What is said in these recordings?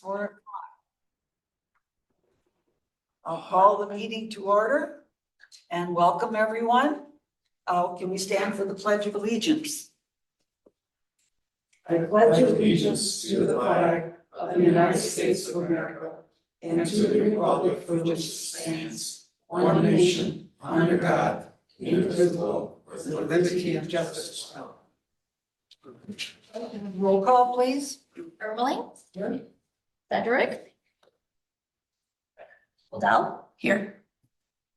4 o'clock. I'll call the meeting to order and welcome everyone. Can we stand for the Pledge of Allegiance? I pledge allegiance to the flag of the United States of America and to the republic for which it stands, one nation, under God, indivisible, with liberty and justice for all. Roll call, please. Ermeling. Cedric. Odell. Here.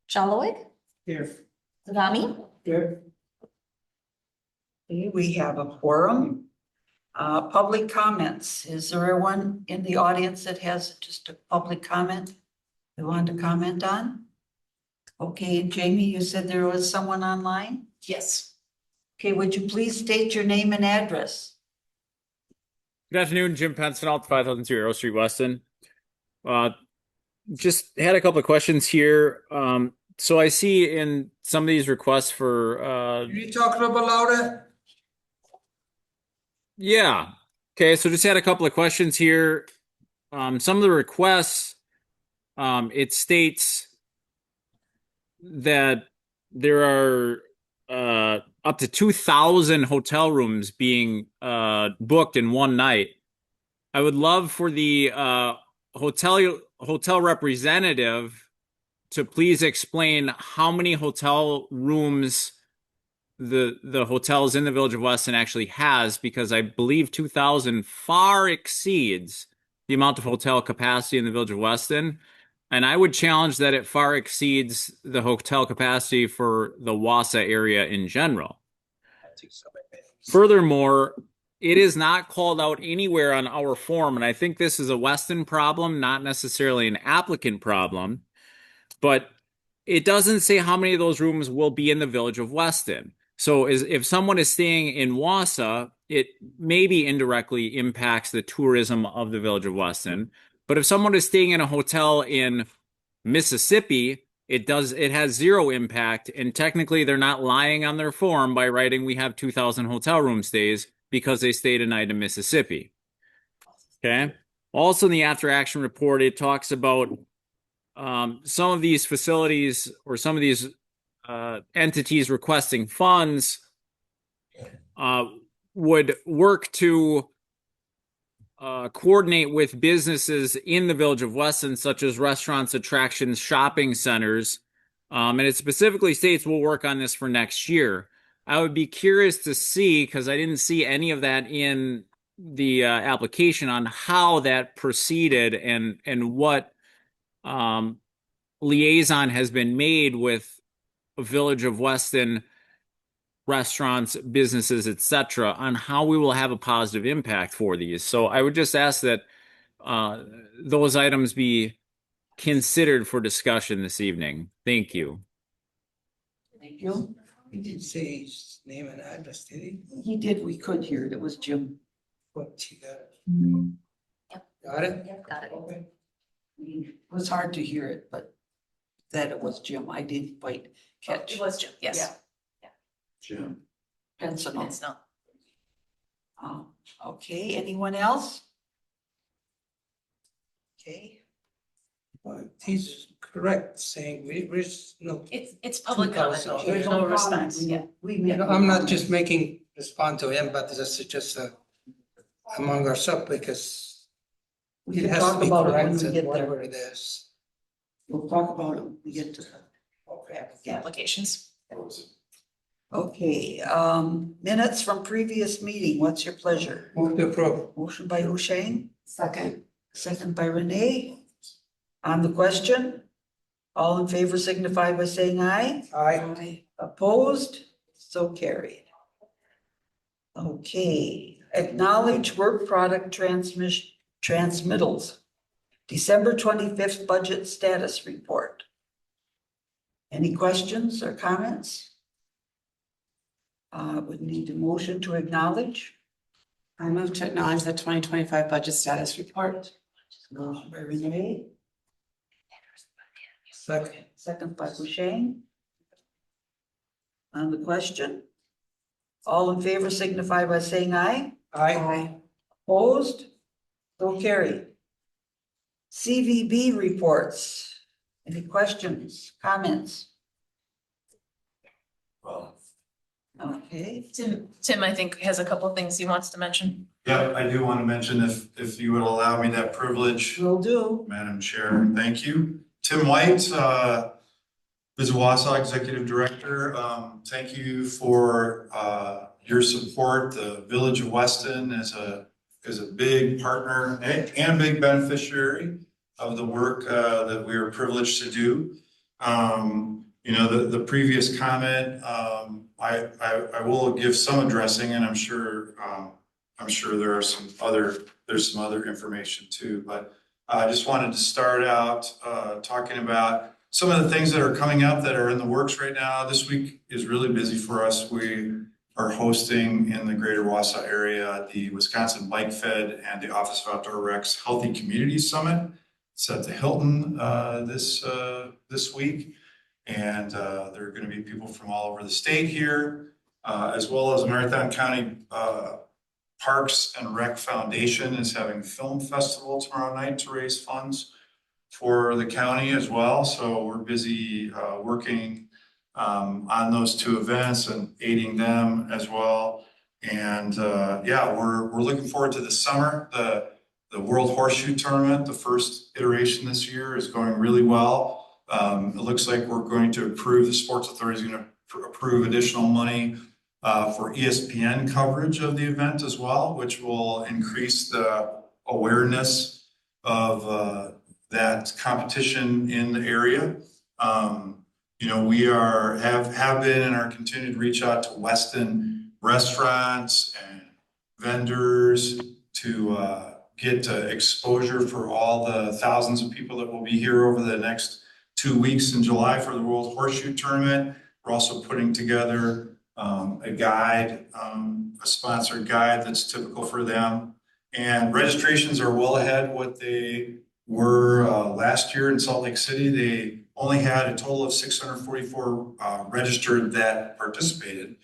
Shalowik. Here. Zagami. Here. Okay, we have a quorum. Public comments. Is there anyone in the audience that has just a public comment they want to comment on? Okay, Jamie, you said there was someone online? Yes. Okay, would you please state your name and address? Good afternoon, Jim Pensonault, 5002 Arrow Street, Weston. Just had a couple of questions here. So I see in some of these requests for Can you talk a little bit louder? yeah. Okay, so just had a couple of questions here. Some of the requests, it states that there are up to 2,000 hotel rooms being booked in one night. I would love for the hotel representative to please explain how many hotel rooms the hotels in the Village of Weston actually has, because I believe 2,000 far exceeds the amount of hotel capacity in the Village of Weston. And I would challenge that it far exceeds the hotel capacity for the Wausau area in general. Furthermore, it is not called out anywhere on our form, and I think this is a Weston problem, not necessarily an applicant problem, but it doesn't say how many of those rooms will be in the Village of Weston. So if someone is staying in Wausau, it maybe indirectly impacts the tourism of the Village of Weston. But if someone is staying in a hotel in Mississippi, it has zero impact. And technically, they're not lying on their form by writing we have 2,000 hotel room stays because they stayed a night in Mississippi. Okay. Also in the after action report, it talks about some of these facilities or some of these entities requesting funds would work to coordinate with businesses in the Village of Weston, such as restaurants, attractions, shopping centers. And it specifically states we'll work on this for next year. I would be curious to see, because I didn't see any of that in the application, on how that proceeded and what liaison has been made with Village of Weston restaurants, businesses, etc., on how we will have a positive impact for these. So I would just ask that those items be considered for discussion this evening. Thank you. Thank you. He didn't say his name and address, did he? He did, we could hear it. It was Jim. What he got? Yep. Got it? Yep, got it. Okay. It was hard to hear it, but that it was Jim. I didn't quite catch. It was Jim, yes. Yeah. Jim. Pensonault. It's not. Okay, anyone else? Okay, He's correct saying we're no. It's public comment. 2,000. There's no response. Yeah. I'm not just making respond to him, but this is just among ourselves, because we it can has to talk be about it when we corrected, get whatever there. it is. We'll talk about it when we get to that. The applications. Okay, minutes from previous meeting. What's your pleasure? Move to approve. Motion by Husheng, Second. second by Renee. On the question, all in favor signify by saying aye. Aye. Opposed? So carried. Okay, acknowledge work product transmittals. December 25th budget status report. Any questions or comments? Would need a motion to acknowledge. I move to acknowledge the 2025 budget status report. Motion by Renee, Second. second by Husheng. On the question, all in favor signify by saying aye. Aye. Opposed? So carried. CVB reports. Any questions, comments? Well, Okay, Tim, I think has a couple things he wants to mention. yeah, I do want to mention if you would allow me that privilege, will do. Madam Chair, thank you. Tim White, is Wausau Executive Director. Thank you for your support. The Village of Weston is a big partner and a big beneficiary of the work that we are privileged to do. You know, the previous comment, I will give some addressing, and I'm sure there's some other information too, but I just wanted to start out talking about some of the things that are coming up that are in the works right now. This week is really busy for us. We are hosting in the greater Wausau area the Wisconsin Bike Fed and the Office of Outdoor Rec's Healthy Communities Summit. It's at the Hilton this week. And there are going to be people from all over the state here, as well as Marathon County Parks and Rec Foundation is having a film festival tomorrow night to raise funds for the county as well. So we're busy working on those two events and aiding them as well. And yeah, we're looking forward to the summer. The World Horseshoe Tournament, the first iteration this year, is going really well. It looks like we're going to the Sports Authority is going to approve additional money for ESPN coverage of the event as well, which will increase the awareness of that competition in the area. You know, we have been and are continuing to reach out to Weston restaurants and vendors to get exposure for all the thousands of people that will be here over the next 2 weeks in July for the World Horseshoe Tournament. We're also putting together a guide, a sponsored guide that's typical for them. And registrations are well ahead what they were last year in Salt Lake City. They only had a total of 644 registered that participated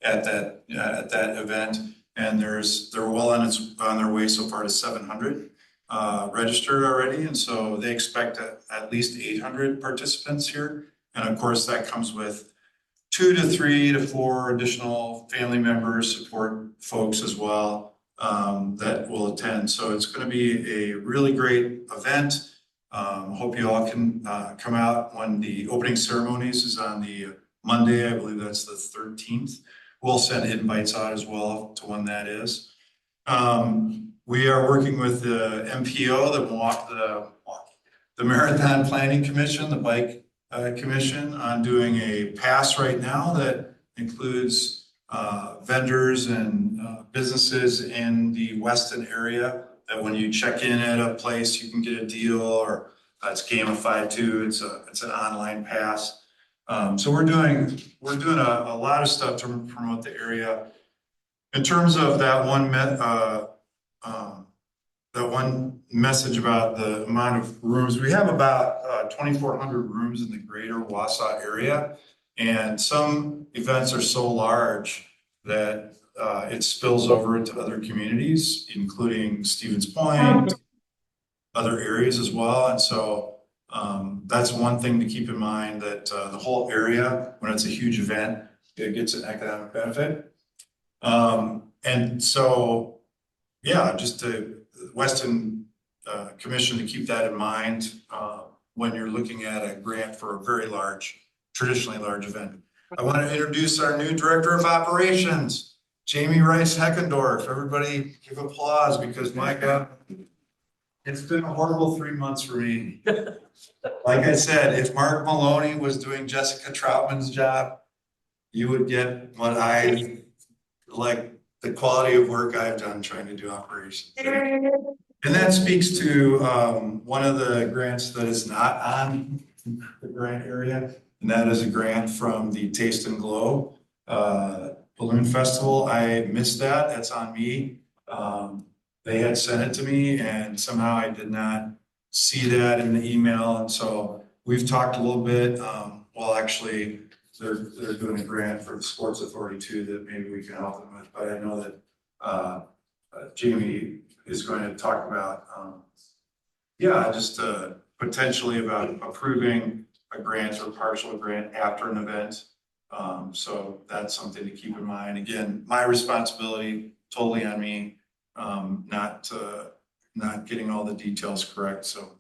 at that event, and they're well on their way so far to 700 registered already, and so they expect at least 800 participants here. And of course, that comes with 2 to 3 to 4 additional family members, support folks as well that will attend. So it's going to be a really great event. Hope you all can come out when the opening ceremonies is on the Monday. I believe that's the 13th. We'll send invites out as well to when that is. We are working with the MPO, the Marathon Planning Commission, the Bike Commission, on doing a pass right now that includes vendors and businesses in the Weston area, that when you check in at a place, you can get a deal, or it's gamified too. It's an online pass. So we're doing a lot of stuff to promote the area. In terms of that one message about the amount of rooms, we have about 2,400 rooms in the greater Wausau area, and some events are so large that it spills over into other communities, including Stevens Point, other areas as well. And so that's one thing to keep in mind, that the whole area, when it's a huge event, it gets an economic benefit. And so, yeah, just the Weston Commission to keep that in mind when you're looking at a grant for a very large, traditionally large event. I want to introduce our new Director of Operations, Jamie Rice Heckendorf. Everybody give applause, because my God, it's been a horrible 3 months for me. Like I said, if Mark Maloney was doing Jessica Troutman's job, you would get what I like, the quality of work I've done trying to do operations. And that speaks to one of the grants that is not on the grant area, and that is a grant from the Taste and Glow Balloon Festival. I missed that. That's on me. They had sent it to me, and somehow I did not see that in the email. And so we've talked a little bit. Well, actually, they're doing a grant for the Sports Authority too that maybe we can help them with. But I know that Jamie is going to talk about Yeah, just potentially about approving a grant or partial grant after an event. So that's something to keep in mind. Again, my responsibility totally on me, not getting all the details correct. So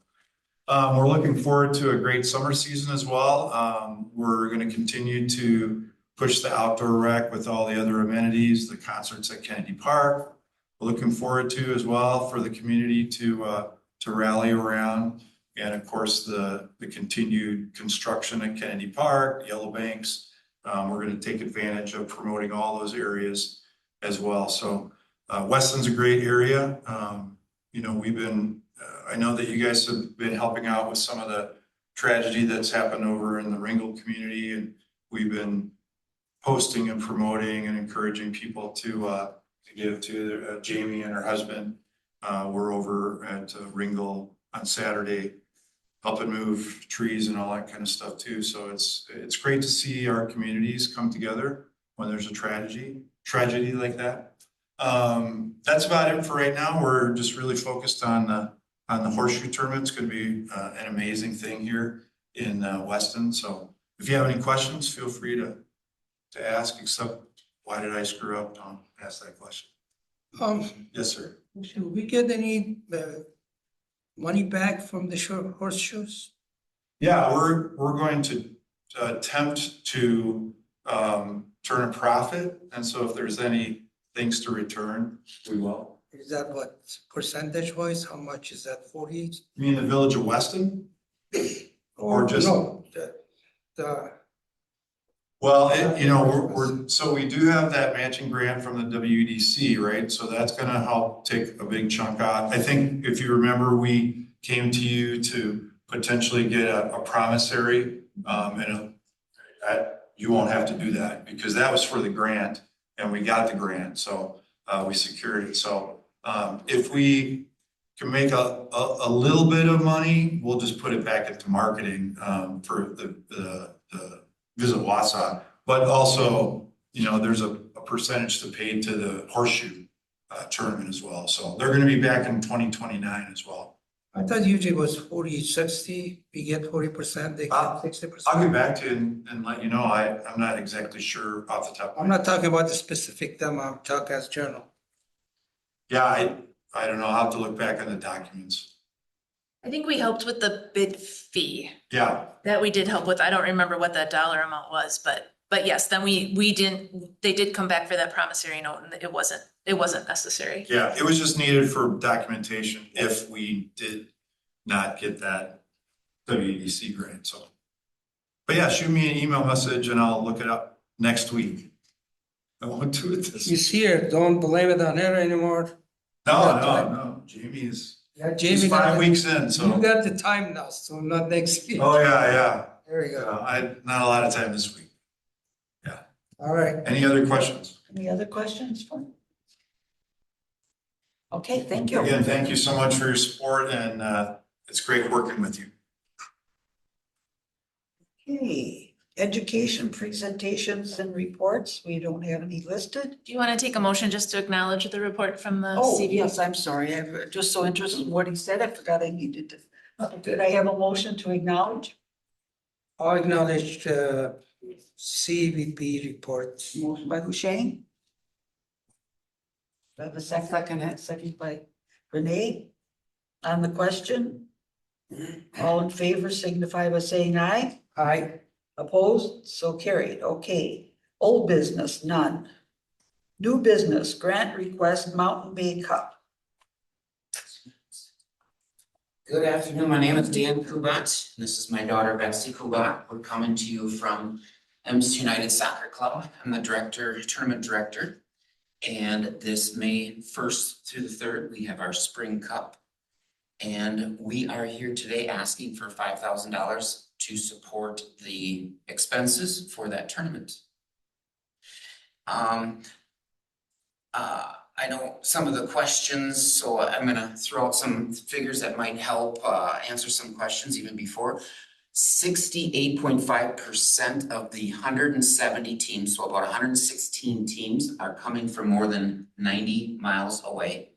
we're looking forward to a great summer season as well. We're going to continue to push the outdoor rec with all the other amenities, the concerts at Kennedy Park. We're looking forward to as well for the community to rally around. And of course, the continued construction at Kennedy Park, Yellow Banks. We're going to take advantage of promoting all those areas as well. So Weston's a great area. You know, we've been, I know that you guys have been helping out with some of the tragedy that's happened over in the Ringgold community. And we've been posting and promoting and encouraging people to give to Jamie and her husband. We're over at Ringgold on Saturday, helping move trees and all that kind of stuff too. So it's great to see our communities come together when there's a tragedy like that. That's about it for right now. We're just really focused on the horseshoe tournament. It's going to be an amazing thing here in Weston. So if you have any questions, feel free to ask, except why did I screw up? Don't ask that question. Yes, sir. Should we get any money back from the horseshoes? Yeah, we're going to attempt to turn a profit. And so if there's any things to return, we will. Is that what percentage wise? How much is that? 40? You mean the village of Weston? Or just- No, Well, you know, so we do have that matching grant from the WEDC, right? So that's gonna help take a big chunk out. I think if you remember, we came to you to potentially get a promissory, and you won't have to do that because that was for the grant and we got the grant, so we secured it. So if we can make a little bit of money, we'll just put it back into marketing for the Visit Wausau, but also, you know, there's a percentage to pay to the horseshoe tournament as well. So they're going to be back in 2029 as well. I thought usually was 40, 60, we get 40%, they get 60%. I'll get back to you and let you know. I'm not exactly sure off the top. I'm not talking about the specific them, I'm talking as general. Yeah, I don't know. I'll have to look back on the documents. I think we helped with the bid fee. Yeah, That we did help with. I don't remember what that dollar amount was, but yes, then they did come back for that promissory note and it wasn't necessary. yeah, it was just needed for documentation if we did not get that WEDC grant, so. But yeah, shoot me an email message and I'll look it up next week. I won't do it this He's here, don't blame it on her anymore. No, Jamie's, Yeah, he's Jamie. 5 weeks in, so. You got the time now, so not next week. Oh, yeah. There you go. I had not a lot of time this week. All right. Any other questions? Any other questions? Okay, thank you. Again, thank you so much for your support and it's great working with you. Okay, education presentations and reports. We don't have any listed. Do you want to take a motion just to acknowledge the report from the Oh, CBA? yes, I'm sorry. I'm just so interested in what he said. I forgot I needed to. Did I have a motion to acknowledge? I'll acknowledge CVP report. Motion by Husheng. Do I have a second? Second. Second by Renee. On the question? All in favor signify by saying aye. Aye. Opposed? So carried. Okay. Old business, none. New business, grant request Mountain Bay Cup. Good afternoon, my name is Dan Kubat, and this is my daughter Betsy Kubat. We're coming to you from MC United Soccer Club. I'm the tournament director. And this May 1st through the 3rd, we have our spring cup. And we are here today asking for $5,000 to support the expenses for that tournament. I know some of the questions, so I'm gonna throw out some figures that might help answer some questions even before. 68.5% of the 170 teams, so about 116 teams, are coming from more than 90 miles away.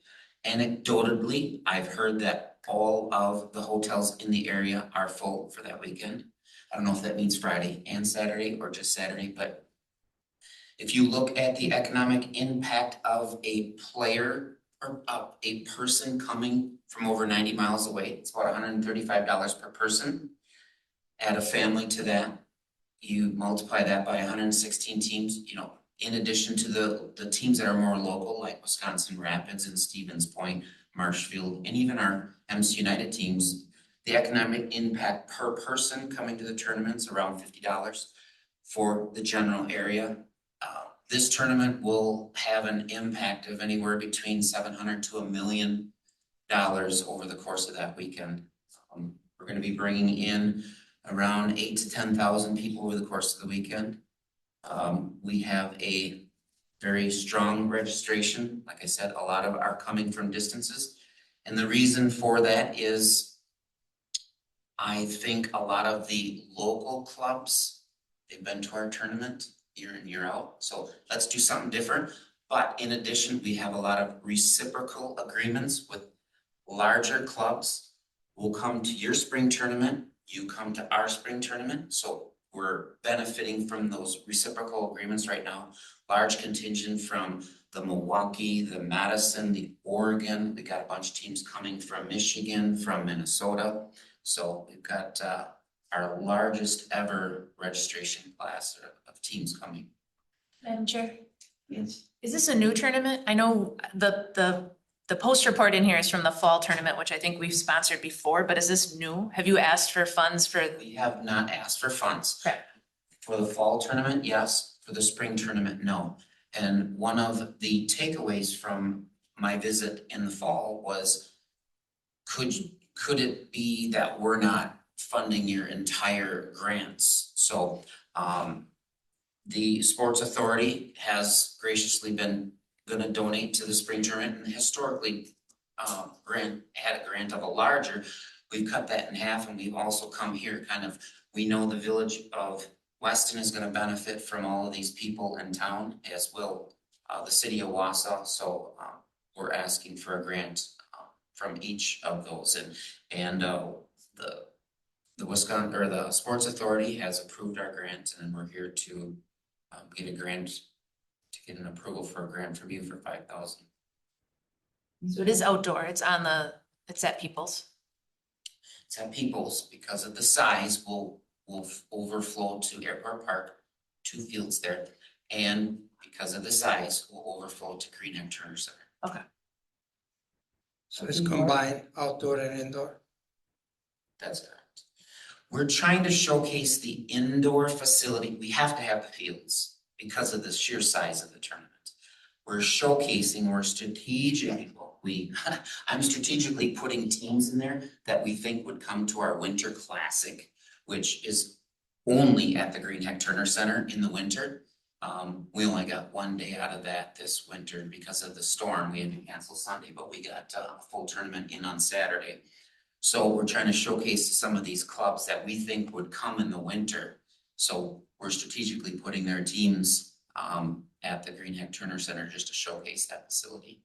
Anecdotally, I've heard that all of the hotels in the area are full for that weekend. I don't know if that means Friday and Saturday or just Saturday, but if you look at the economic impact of a player or a person coming from over 90 miles away, it's about $135 per person. Add a family to that, you multiply that by 116 teams, you know, in addition to the teams that are more local, like Wisconsin Rapids and Stevens Point, Marshfield, and even our MC United teams, the economic impact per person coming to the tournament's around $50 for the general area. This tournament will have an impact of anywhere between $700 to $1 million over the course of that weekend. We're going to be bringing in around 8,000 to 10,000 people over the course of the weekend. We have a very strong registration. Like I said, a lot of are coming from distances. And the reason for that is I think a lot of the local clubs, they've been to our tournament year in, year out. So let's do something different. But in addition, we have a lot of reciprocal agreements with larger clubs. We'll come to your spring tournament, you come to our spring tournament. So we're benefiting from those reciprocal agreements right now. Large contingent from the Milwaukee, the Madison, the Oregon. We got a bunch of teams coming from Michigan, from Minnesota. So we've got our largest ever registration class of teams coming. Madam Chair, Yes. is this a new tournament? I know the post report in here is from the fall tournament, which I think we've sponsored before, but is this new? Have you asked for funds for? We have not asked for funds. Okay. For the fall tournament, yes. For the spring tournament, no. And one of the takeaways from my visit in the fall was, could it be that we're not funding your entire grants? So the Sports Authority has graciously been gonna donate to the spring tournament, and historically had a grant of a larger. We've cut that in half, and we've also come here kind of, we know the village of Weston is gonna benefit from all of these people in town, as will the city of Wausau. So we're asking for a grant from each of those, and the Wisconsin or the Sports Authority has approved our grant, and we're here to get a grant, to get an approval for a grant from you for $5,000. So it is outdoor, it's at Peoples. It's at Peoples because of the size will overflow to Airport Park, 2 fields there, and because of the size will overflow to Greenhead Turner Center. So it's combined outdoor and indoor. That's correct. We're trying to showcase the indoor facility. We have to have the fields because of the sheer size of the tournament. We're I'm strategically putting teams in there that we think would come to our Winter Classic, which is only at the Greenhead Turner Center in the winter. We only got 1 day out of that this winter because of the storm. We had to cancel Sunday, but we got a full tournament in on Saturday. So we're trying to showcase some of these clubs that we think would come in the winter. So we're strategically putting their teams at the Greenhead Turner Center just to showcase that facility.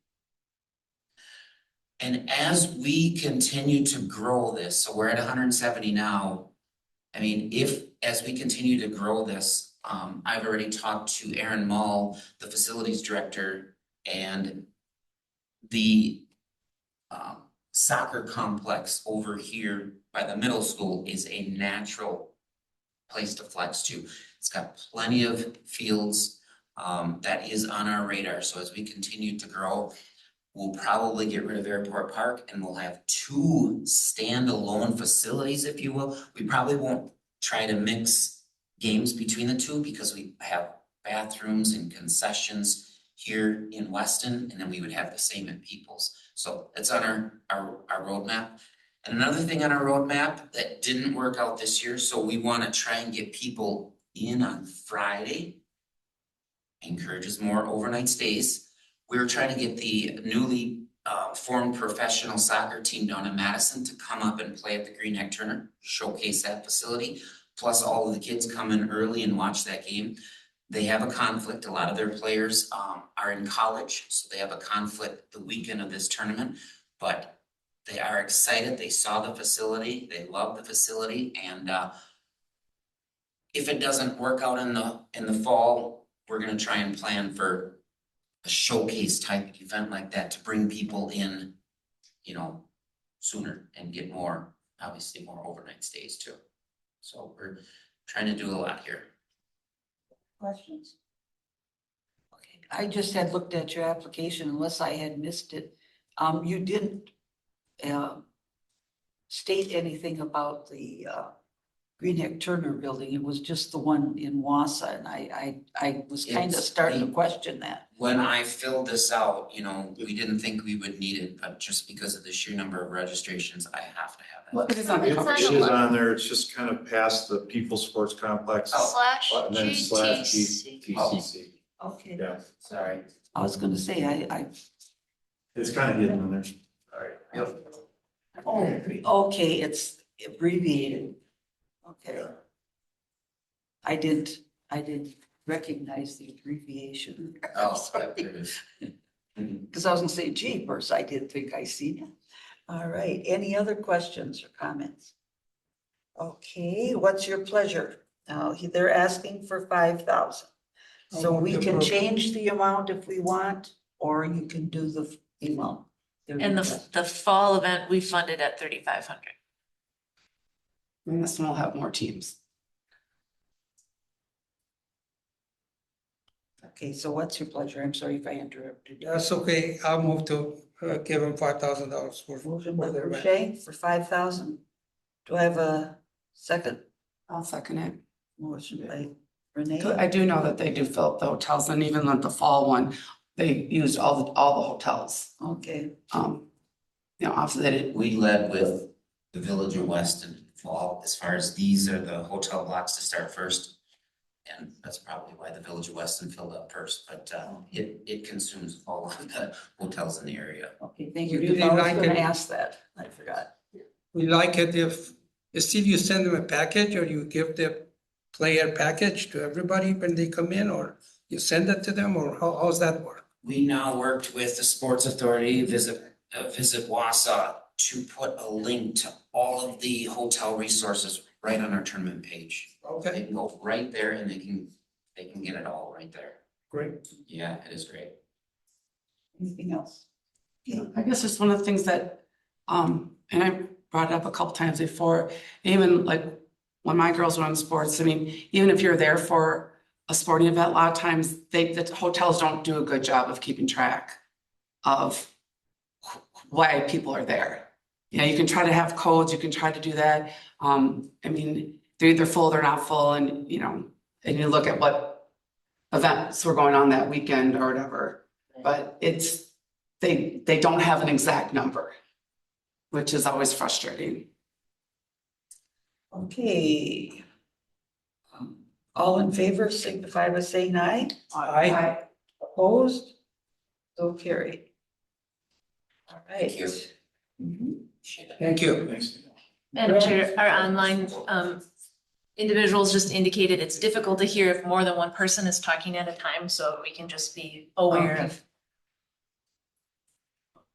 And as we continue to grow this, so we're at 170 now. I mean, as we continue to grow this, I've already talked to Aaron Mull, the facilities director, and the soccer complex over here by the middle school is a natural place to flex to. It's got plenty of fields that is on our radar. So as we continue to grow, we'll probably get rid of Airport Park and we'll have 2 standalone facilities, if you will. We probably won't try to mix games between the 2 because we have bathrooms and concessions here in Weston, and then we would have the same in Peoples. So it's on our roadmap. And another thing on our roadmap that didn't work out this year, so we want to try and get people in on Friday, encourages more overnight stays. We were trying to get the newly formed professional soccer team down in Madison to come up and play at the Greenhead Turner, showcase that facility, plus all of the kids come in early and watch that game. They have a conflict. A lot of their players are in college, so they have a conflict the weekend of this tournament, but They are excited. They saw the facility. They love the facility, and if it doesn't work out in the fall, we're gonna try and plan for a showcase type event like that to bring people in, you know, sooner and get more, obviously more overnight stays too. So we're trying to do a lot here. Questions? Okay, I just had looked at your application unless I had missed it. You didn't state anything about the Greenheck Turner building. It was just the one in Wausau, and I was kind of It's starting to the- question that. When I filled this out, you know, we didn't think we would need it, but just because of the sheer number of registrations, I have to have that. What is on the It cover it sheet? is on there, it's just kind of past the People Sports Complex. Slash And then slash GTC. GTC, Okay, yeah, Sorry. I was gonna say, it's kind of hidden in there. Alright, yep. okay, it's abbreviated. Okay. I didn't recognize the abbreviation. Oh, Sorry. there it is. Because I was gonna say, gee, first I didn't think I seen it. All right, any other questions or comments? Okay, what's your pleasure? Now, they're asking for 5,000. So we can change the amount if we want, or you can do the amount. And the fall event, we funded at 3,500. And this one will have more teams. Okay, so what's your pleasure? I'm sorry if I interrupted you. That's okay, I'll move to give him $5,000 for. Motion by for the event. Boucher for 5,000. Do I have a second? I'll second it. Motion by Renee. I do know that they do fill up the hotels, and even with the fall one, they used all the hotels. Okay, You know, obviously they didn't, We led with the Village of Weston fall, as far as these are the hotel blocks to start first. And that's probably why the Village of Weston filled up first, but it consumes all of the hotels in the area. okay, thank you. We really I was like gonna it. ask that. I forgot. We like it if, still you send them a package or you give the player package to everybody when they come in, or you send it to them, or how's that work? We now worked with the Sports Authority, Visit Wausau, to put a link to all of the hotel resources right on our tournament page. They Okay, can go right there and they can get it all right there. great. Yeah, it is great. Anything else? I guess it's one of the things that, and I brought it up a couple times before, even like when my girls were on sports, I mean, even if you're there for a sporting event, a lot of times the hotels don't do a good job of keeping track of why people are there. You know, you can try to have codes, you can try to do that. I mean, they're either full, they're not full, and you know, and you look at what events were going on that weekend or whatever. But it's, they don't have an exact number, which is always frustrating. Okay. All in favor signify by saying aye. Aye. Opposed? So carried. All right. Thank you. Mhm. Appreciate it. Thank you. Thanks. Madam Chair, our online individuals just indicated it's difficult to hear if more than one person is talking at a time, so we can just be aware of.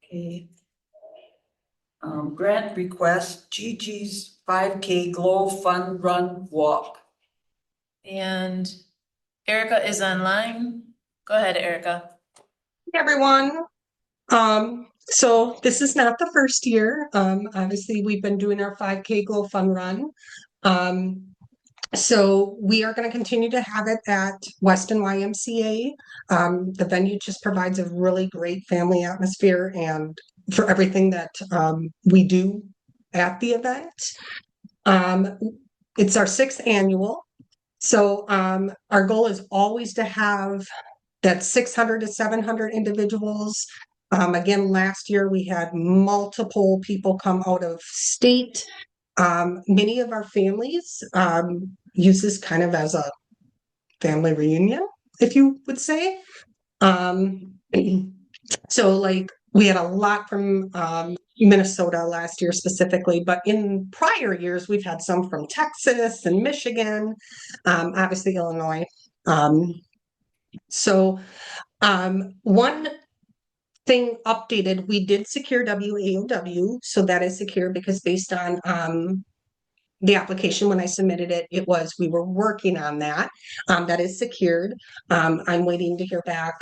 Okay. Grant request, Gigi's 5K Glow Fun Run Walk. And Erica is online. Go ahead, Erica. Hey, everyone. So this is not the first year. Obviously we've been doing our 5K Glow Fun Run. So we are going to continue to have it at Weston YMCA. The venue just provides a really great family atmosphere and for everything that we do at the event. It's our 6th annual. So our goal is always to have that 600 to 700 individuals. Again, last year we had multiple people come out of state. Many of our families use this kind of as a family reunion, if you would say. So like we had a lot from Minnesota last year specifically, but in prior years, we've had some from Texas and Michigan, obviously Illinois. So one thing updated, we did secure WAOW, so that is secure because based on the application when I submitted it, it was we were working on that. That is secured. I'm waiting to hear back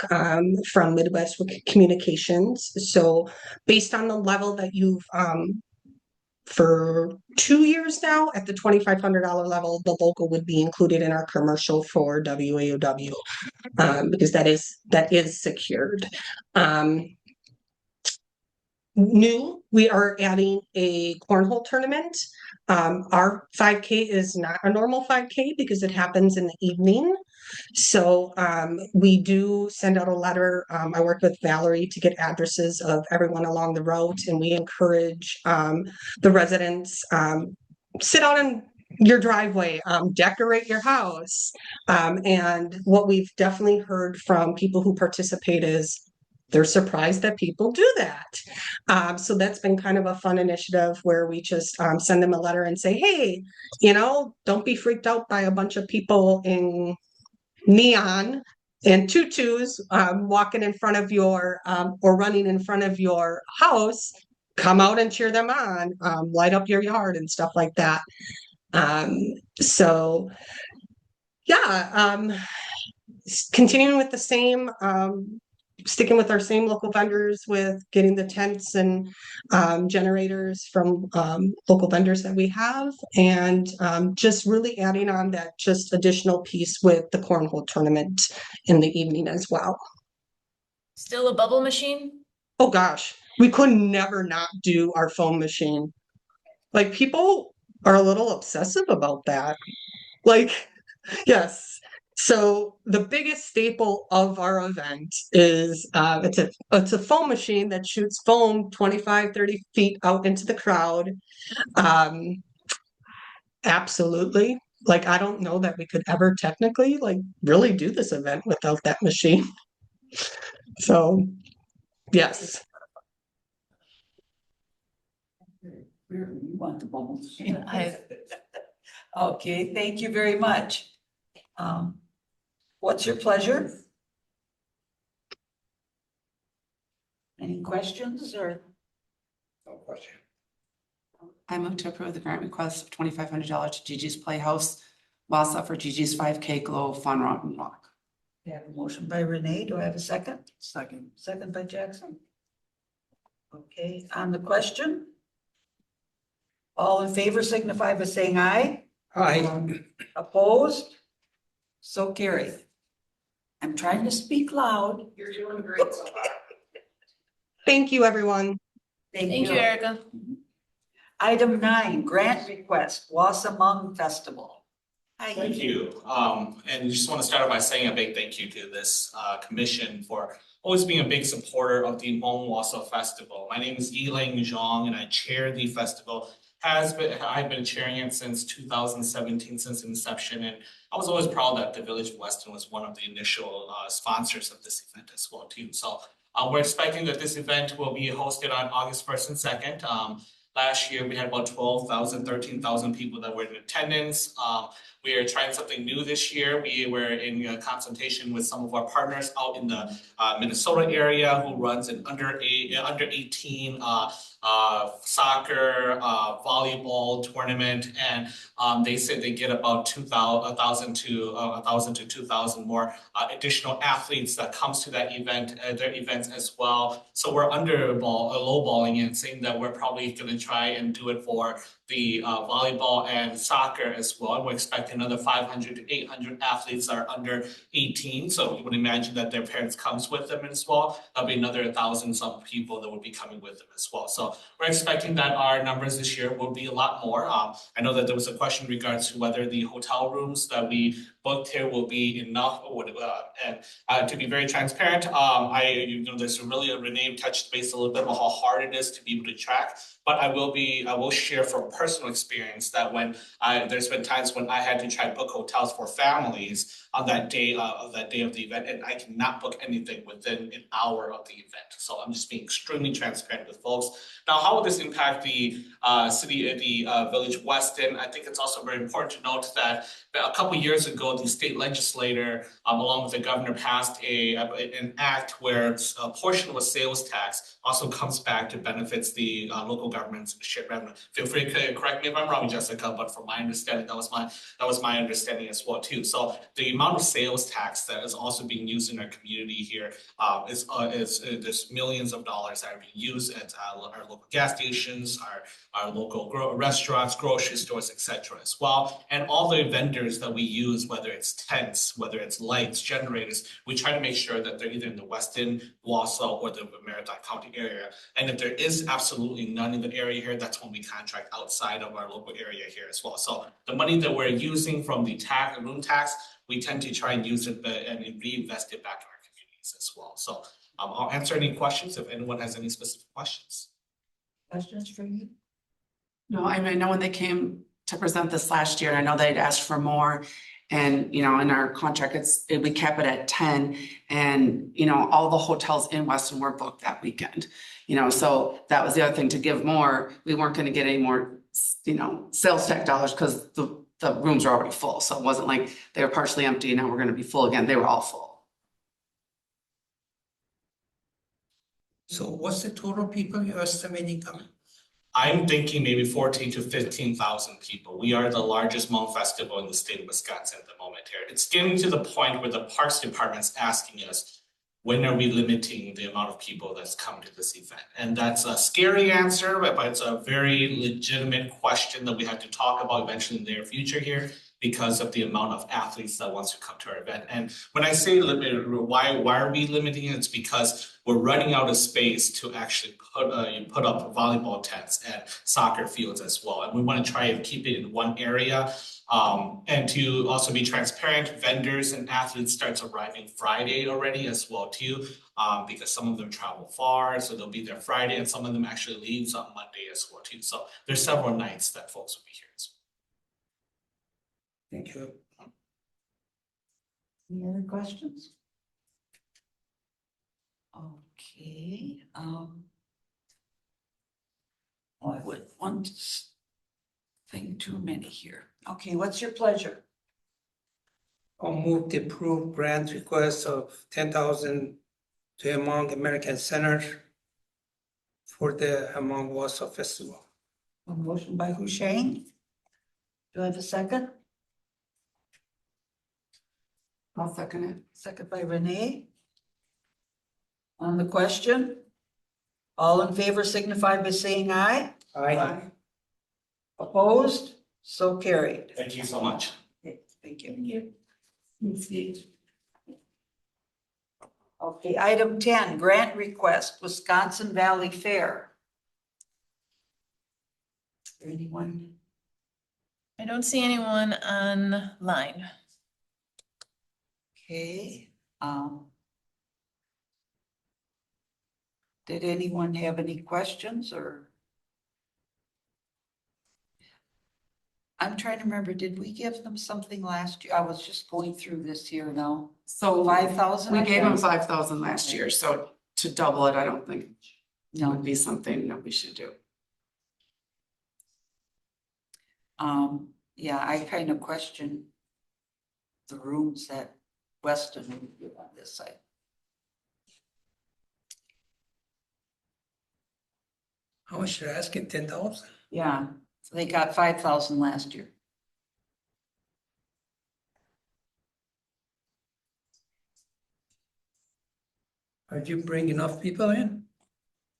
from Midwest Communications. So based on the level that you've for 2 years now at the $2,500 level, the local would be included in our commercial for WAOW because that is secured. New, we are adding a cornhole tournament. Our 5K is not a normal 5K because it happens in the evening. So we do send out a letter. I worked with Valerie to get addresses of everyone along the route, and we encourage the residents sit out in your driveway, decorate your house. And what we've definitely heard from people who participate is they're surprised that people do that. So that's been kind of a fun initiative where we just send them a letter and say, hey, don't be freaked out by a bunch of people in neon and tutus walking in front of your or running in front of your house. Come out and cheer them on, light up your yard and stuff like that. So yeah, continuing with the same sticking with our same local vendors with getting the tents and generators from local vendors that we have, and just really adding on that just additional piece with the cornhole tournament in the evening as well. Still a bubble machine? Oh gosh, we could never not do our foam machine. Like people are a little obsessive about that. Like, yes. So the biggest staple of our event is it's a foam machine that shoots foam 25, 30 feet out into the crowd. Absolutely. Like I don't know that we could ever technically like really do this event without that machine. So yes. You want the bubble machine? I- Okay, thank you very much. What's your pleasure? Any questions or? No question. I move to approve the grant request of $2,500 to Gigi's Playhouse, Wausau for Gigi's 5K Glow Fun Run and Walk. We have a motion by Renee. Do I have a second? Second. Second by Jackson. Okay, on the question? All in favor signify by saying aye. Aye. Opposed? So carried. I'm trying to speak loud. You're doing great so far. Thank you, everyone. Thank you, Erica. Item 9, grant request, Wasamung Festival. Hi. Thank you. And just want to start off by saying a big thank you to this commission for always being a big supporter of the Hmong Wausau Festival. My name is Yiling Zhang and I chair the festival. I've been chairing it since 2017, since inception, and I was always proud that the Village of Weston was one of the initial sponsors of this event as well too. So we're expecting that this event will be hosted on August 1st and 2nd. Last year, we had about 12,000, 13,000 people that were in attendance. We are trying something new this year. We were in consultation with some of our partners out in the Minnesota area who runs an under 18 soccer, volleyball tournament, and they said they get about 1,000 to 2,000 more additional athletes that comes to that event, their events as well. So we're lowballing it, saying that we're probably going to try and do it for the volleyball and soccer as well. And we're expecting another 500 to 800 athletes that are under 18. So you would imagine that their parents comes with them as well. There'll be another 1,000 some people that will be coming with them as well. So we're expecting that our numbers this year will be a lot more. I know that there was a question in regards to whether the hotel rooms that we booked here will be enough. And to be very transparent, there's really Renee touched base a little bit about how hard it is to be able to track. But I will share from personal experience that when there's been times when I had to try to book hotels for families on that day of the event, and I cannot book anything within an hour of the event. So I'm just being extremely transparent with folks. Now, how will this impact the Village of Weston? I think it's also very important to note that a couple of years ago, ago, the state legislator, along with the governor, passed an act where a portion of a sales tax also comes back to benefits the local government's share revenue. Feel free to correct me if I'm wrong, Jessica, but from my understanding, that was my understanding as well too. So the amount of sales tax that is also being used in our community here is there's millions of dollars that are being used at our local gas stations, our local restaurants, grocery stores, etc. as well. And all the vendors that we use, whether it's tents, whether it's lights, generators, we try to make sure that they're either in the Weston, Wausau, or the Maritime County area. And if there is absolutely none in the area here, that's when we contract outside of our local area here as well. So the money that we're using from the room tax, we tend to try and use it and reinvest it back in our communities as well. So I'll answer any questions if anyone has any specific questions. Questions for you? No, I mean, I know when they came to present this last year, I know they'd asked for more. And, in our contract, we cap it at 10. And, all the hotels in Weston were booked that weekend. So that was the other thing, to give more. We weren't going to get any more, sales tax dollars because the rooms are already full. So it wasn't like they were partially empty and now we're going to be full again. They were all full. So what's the total people you're estimating coming? I'm thinking maybe 14 to 15,000 people. We are the largest Hmong festival in the state of Wisconsin at the moment here. It's getting to the point where the Parks Department's asking us, when are we limiting the amount of people that's come to this event? And that's a scary answer, but it's a very legitimate question that we have to talk about eventually in the near future here, because of the amount of athletes that wants to come to our event. And when I say limited, why are we limiting it? It's because we're running out of space to actually put up volleyball tents and soccer fields as well. And we want to try and keep it in one area. And to also be transparent, vendors and athletes starts arriving Friday already as well too, because some of them travel far, so they'll be there Friday, and some of them actually leaves on Monday as well too. So there's several nights that folks will be here as well. Thank you. Any other questions? Okay, I would want to think too many here. Okay, what's your pleasure? I'll move to approve grant request of 10,000 to Hmong American Center for the Hmong Wausau Festival. A motion by Husheng. Do I have a second? I'll second it. Second by Renee. On the question, all in favor signify by saying aye. Aye. Opposed? So carried. Thank you so much. Okay, thank you. Okay, item 10, grant request, Wisconsin Valley Fair. Is there anyone? I don't see anyone online. Okay, did anyone have any questions or? I'm trying to remember, did we give them something last year? I was just going through this here now. So 5,000? we gave them 5,000 last year. So to double it, I don't think No. would be something that we should do. Yeah, I kind of question the rooms that Weston would give on this side. How much you're asking, 10,000? Yeah, so they got 5,000 last year. Did you bring enough people in?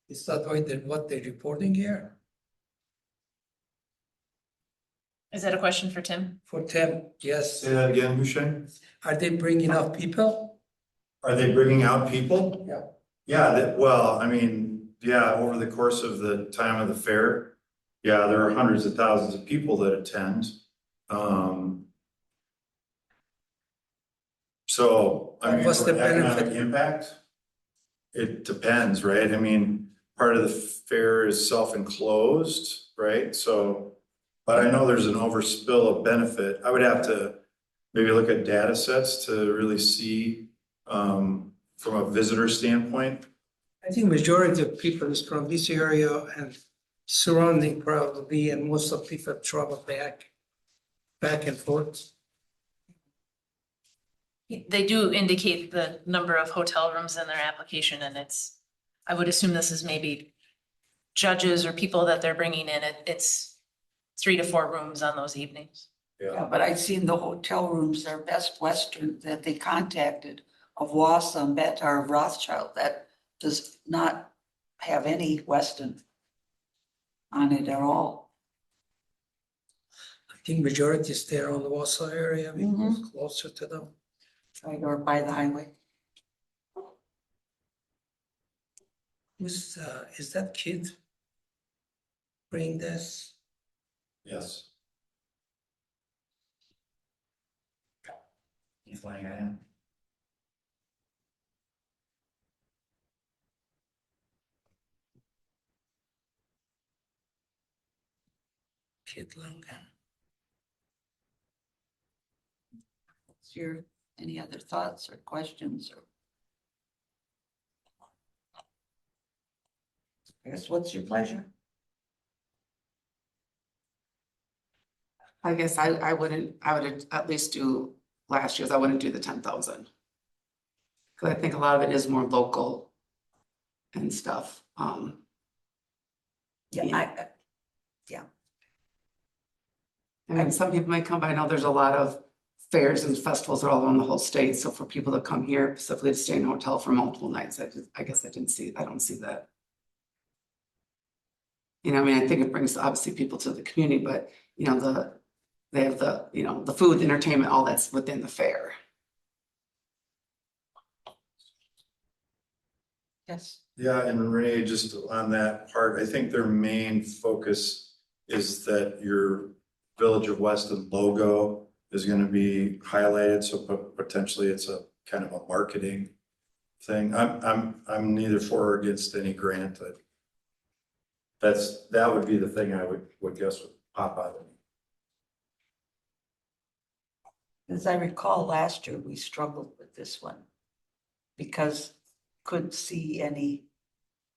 Is that what they're reporting here? Is that a question for Tim? For 10, yes. Say that again, Husheng? Are they bringing enough people? Are they bringing out people? Yeah. Yeah, well, I mean, yeah, over the course of the time of the fair, yeah, there are hundreds of thousands of people that attend. So, I mean, What's the for economic benefit? impact? It depends, right? I mean, part of the fair is self-enclosed, right? So, but I know there's an overspill of benefit. I would have to maybe look at data sets to really see from a visitor standpoint. I think majority of people is from this area and surrounding probably, and most of people travel back and forth. They do indicate the number of hotel rooms in their application, and I would assume this is maybe judges or people that they're bringing in. It's 3 to 4 rooms on those evenings. Yeah, but I've seen the hotel rooms, their Best Western that they contacted of Wausau and Betar of Rothschild, that does not have any Weston on it at all. I think majority is there on the Warsaw area, because closer to them. Right, or by the highway. Is that kid bring this? Yes. He's letting it in. Kid Langen. What's your, any other thoughts or questions or? I guess what's your pleasure? I guess I would at least do last year's, I wouldn't do the 10,000. Cause I think a lot of it is more local and stuff. Yeah, I mean, some people may come, but I know there's a lot of fairs and festivals all around the whole state. So for people to come here specifically to stay in a hotel for multiple nights, I guess I don't see that. You know, I mean, I think it brings obviously people to the community, but you know, they have the, you know, the food, the entertainment, all that's within the fair. yes. Yeah, and Renee, just on that part, I think their main focus is that your Village of Weston logo is gonna be highlighted, so potentially it's a kind of a marketing thing. I'm neither for or against any grant. That would be the thing I would guess would pop out of me. As I recall, last year we struggled with this one because couldn't see any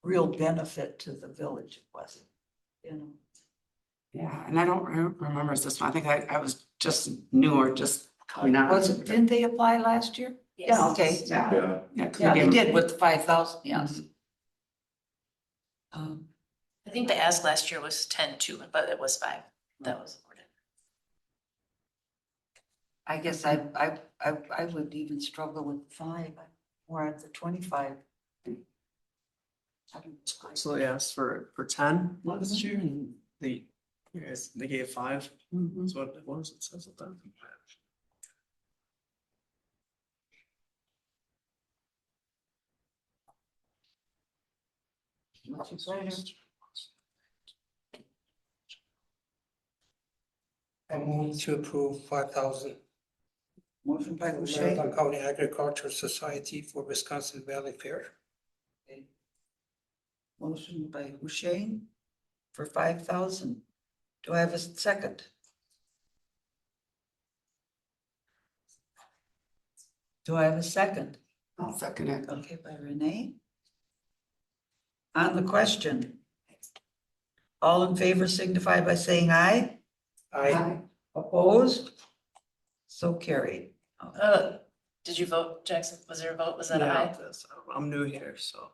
real benefit to the Village of Weston, you know. Yeah, and I don't remember this one. I think I was just new or just coming out. Didn't they apply last year? Yeah, okay. Yeah. Yeah, 'Cause Yeah, we they gave did them- with the 5,000, yes. I think the ask last year was 10 too, but it was 5 that was awarded. I guess I would even struggle with 5, or at the 25. So they asked for 10 last year and they gave 5. That's what it was. It says it then. What's your pleasure? I move to approve 5,000. Motion by Boucher, Marathon County Agricultural Society for Wisconsin Valley Fair. motion by Boucher for 5,000. Do I have a second? Do I have a second? I'll second it. Okay, by Renee. On the question. All in favor signify by saying aye. I, Opposed? So carried. Did you vote, Jackson? Was there a vote? Was that an Yeah, aye? I'm new here, so.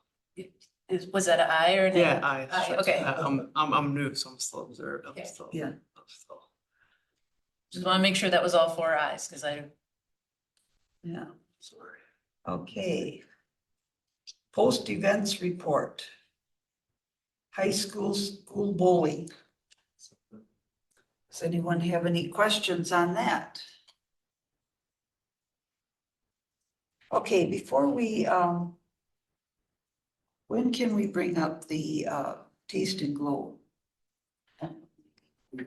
Was that an aye or a nay? Yeah, Aye, okay. I'm new, so I'm still observed. Okay. Yeah. I'm still. Just want to make sure that was all 4 ayes, because Yeah, Sorry. okay. Post events report. High school bowling. Does anyone have any questions on that? Okay, before we, when can we bring up the Taste and Glow? do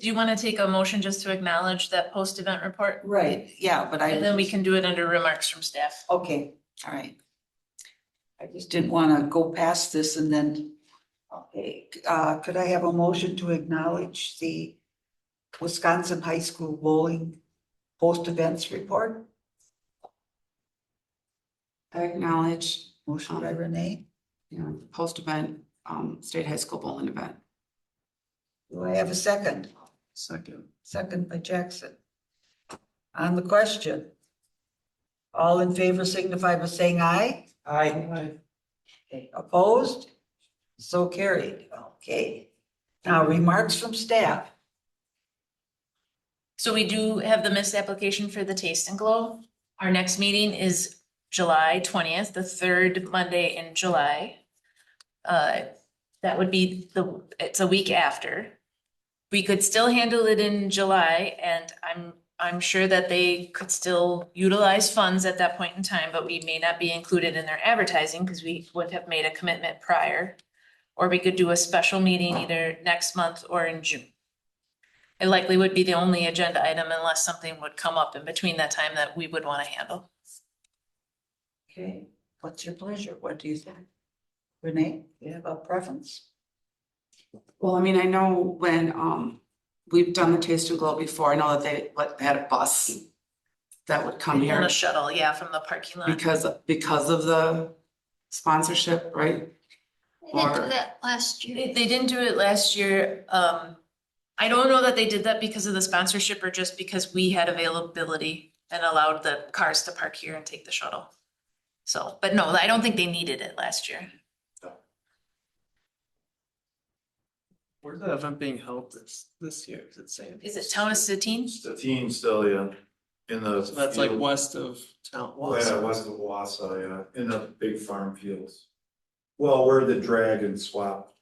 you want to take a motion just to acknowledge that post-event report? Right, yeah, but And then we can do it under remarks from staff. Okay, all right. I just didn't want to go past this and then, okay, could I have a motion to acknowledge the Wisconsin High School Bowling post-events report? I acknowledge, Motion by Renee. you know, post-event, state high school bowling event. Do I have a second? Second. Second by Jackson. On the question, All in favor signify by saying aye. Aye. Okay, opposed? So carried. Okay. Now remarks from staff. So we do have the missed application for the Taste and Glow. Our next meeting is July 20th, the third Monday in July. That would be it's a week after. We could still handle it in July, and I'm sure that they could still utilize funds at that point in time, but we may not be included in their advertising because we would have made a commitment prior. Or we could do a special meeting either next month or in June. It likely would be the only agenda item unless something would come up in between that time that we would want to handle. Okay, what's your pleasure? What do you think? Renee, you have a preference? Well, I mean, I know when we've done the Taste and Glow before, I know that they had a bus that would come On here a shuttle, yeah, from the parking lot. because of the sponsorship, right? They didn't do that last year. They didn't do it last year. I don't know that they did that because of the sponsorship or just because we had availability and allowed the cars to park here and take the shuttle. So, but no, I don't think they needed it last year. Where's that event being held this year? Is it saying? Is it Town of Satine? The team still, yeah, in the. So that's like field. west of town. Oh, yeah, west of Wausau, yeah, in the big farm fields. Well, where the drag and swap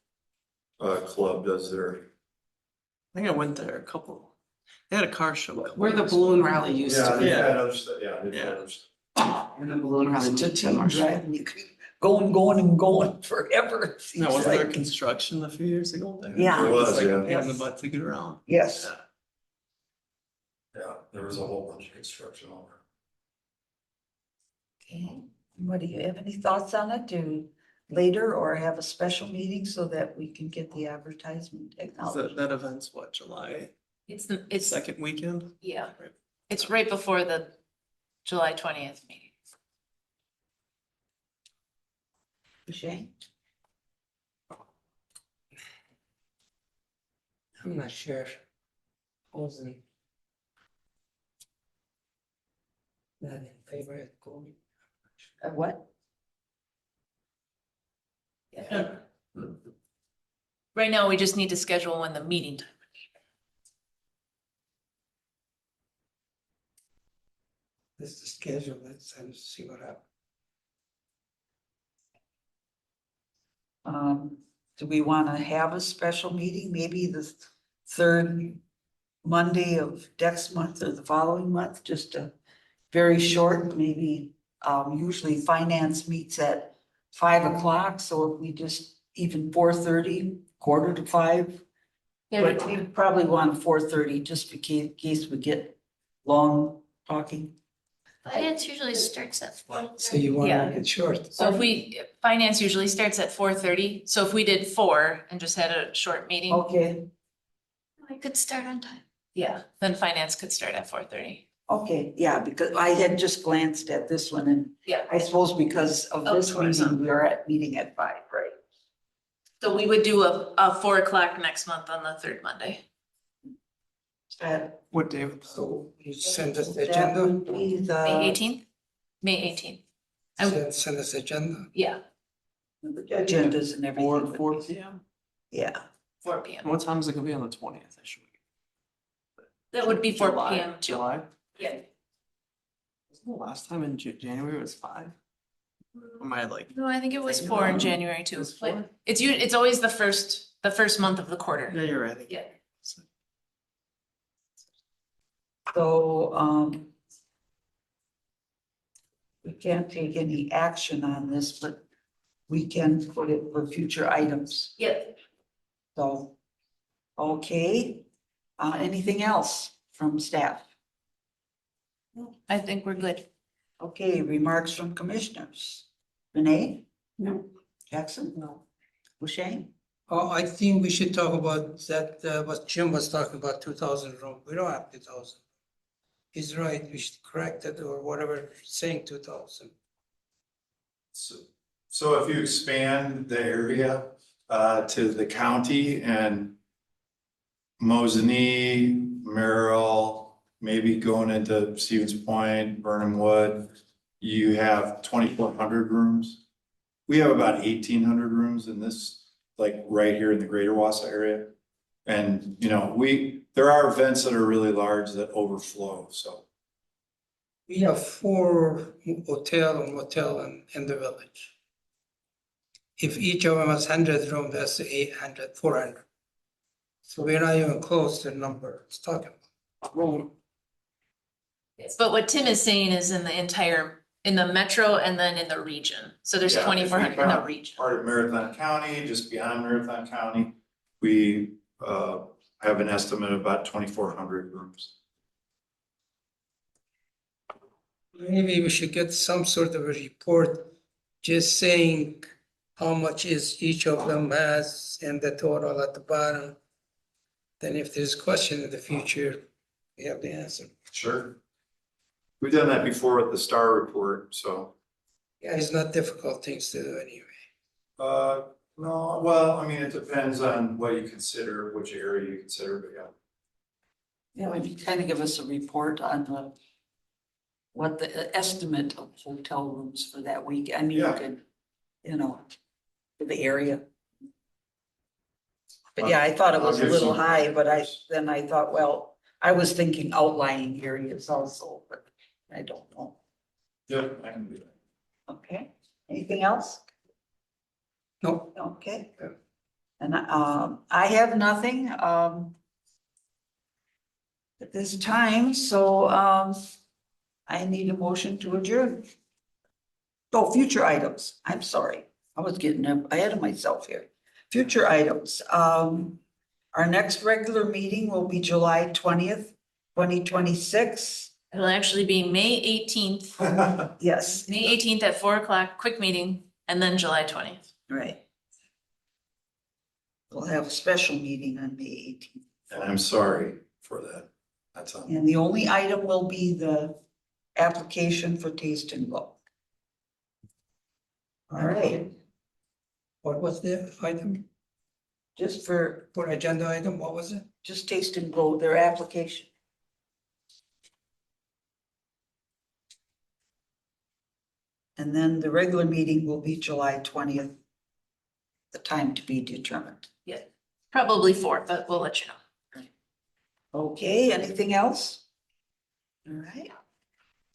club does their. I think I went there they had a car show. Where the balloon rally used Yeah, to they be. had other stuff, yeah, they had Yeah. other stuff. Where the balloon rally It's a did team commercial. drive and you could going forever. it seems No, wasn't there like. construction a few years ago? There? Yeah. There was, It's like yeah. a pain in the butt to get around. Yes. Yeah. Yeah, there was a whole bunch of construction over. Okay, what do you have any thoughts on it? Do later or have a special meeting so that we can get the advertisement technology? That event's what, July It's second weekend? yeah, it's right before the July 20th meeting. Shane? I'm not sure. Wasn't that in favor of going? What? Yeah. Right now, we just need to schedule when the meeting time. This is the schedule, let's see what happens. Do we want to have a special meeting, maybe the third Monday of next month or the following month, just a very short, maybe, usually finance meets at 5 o'clock, so if we just even 4:30, 4:45. But we probably want 4:30 just in case we get long talking. Finance usually starts at 4. So you want Yeah. to make it short? So if finance usually starts at 4:30, so if we did 4 and just had a short meeting, Okay, I could start on time. yeah, then finance could start at 4:30. okay, yeah, because I had just glanced at this one and Yeah. I suppose because of Of this course. meeting, we are meeting at 5, right? So we would do a 4 o'clock next month on the third Monday. What day? So you send us the That agenda? would be May the 18th? May 18th. Send us the agenda? Yeah, agendas and everything. 4 p.m. Yeah, 4 p.m. What time is it gonna be on the 20th? That would be 4 July- p.m. too. July? Yeah. Wasn't the last time in January it was 5? Am I like? No, I think it was Thinking 4 in about it. January too. It's Like, 4? it's always the first month of the quarter. Yeah, you're right. Yeah. so, we can't take any action on this, but we can put it for future items. Yeah. So, okay, anything else from staff? I think we're good. Okay, remarks from commissioners. Renee? No. Jackson? No. Boucher? Oh, I think we should talk about that, what Jim was talking about, 2,000 room. We don't have 2,000. He's right, we should correct it or whatever, saying 2,000. So if you expand the area to the county and Mosinee, Merrill, maybe going into Stevens Point, Burnham Wood, you have 2,400 rooms. We have about 1,800 rooms in this, like right here in the greater Wausau area. And, you know, there are events that are really large that overflow, so. We have 4 hotel and motel in the village. If each of them has 100 rooms, that's 800, 400. So we're not even close to the number it's talking about. But what Tim is saying is in the metro and then in the region. So there's Yeah, if you 2,400 in the count region. Part of Marathon County, just beyond Marathon County, we have an estimate of about 2,400 rooms. Maybe we should get some sort of a report just saying how much is each of them has and the total at the bottom. Then if there's question in the future, we have the answer. Sure. We've done that before with the STAR report, so. Yeah, it's not difficult things to do anyway. No, well, I mean, it depends on what you consider, which area you consider, but yeah. Yeah, if you kind of give us a report on what the estimate of hotel rooms for that week, I mean, you Yeah. could, you know, for the area. But yeah, I thought it was a I'll give little some high, but numbers. then I thought, well, I was thinking outlying areas also, but I don't know. Yep, I can do that. Okay, anything else? No, Okay. Yeah. And I have nothing at this time, so I need a motion to adjourn. Oh, future items, I'm sorry, I was getting ahead of myself here. Future items, our next regular meeting will be July 20th, 2026. It'll actually be May 18th, Yes, May 18th at 4 o'clock, quick meeting, and then July 20th. right. We'll have a special meeting on May 18th. And I'm sorry for that. That's all. And the only item will be the application for taste and go. All right, what was the item? just for, For agenda item, what was it? just taste and go, their application. And then the regular meeting will be July 20th. The time to be determined. Yeah, probably 4, but we'll let you know. Okay, anything else? All right.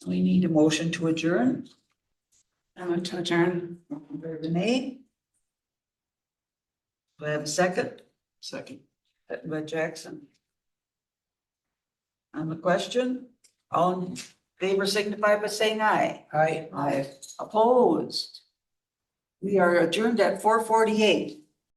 We need a motion to adjourn. I'm going to adjourn. Renee? Do I have a second? Second. Second by Jackson. On the question, all in favor signify by saying aye. Aye. Aye. Opposed? We are adjourned at 4:48.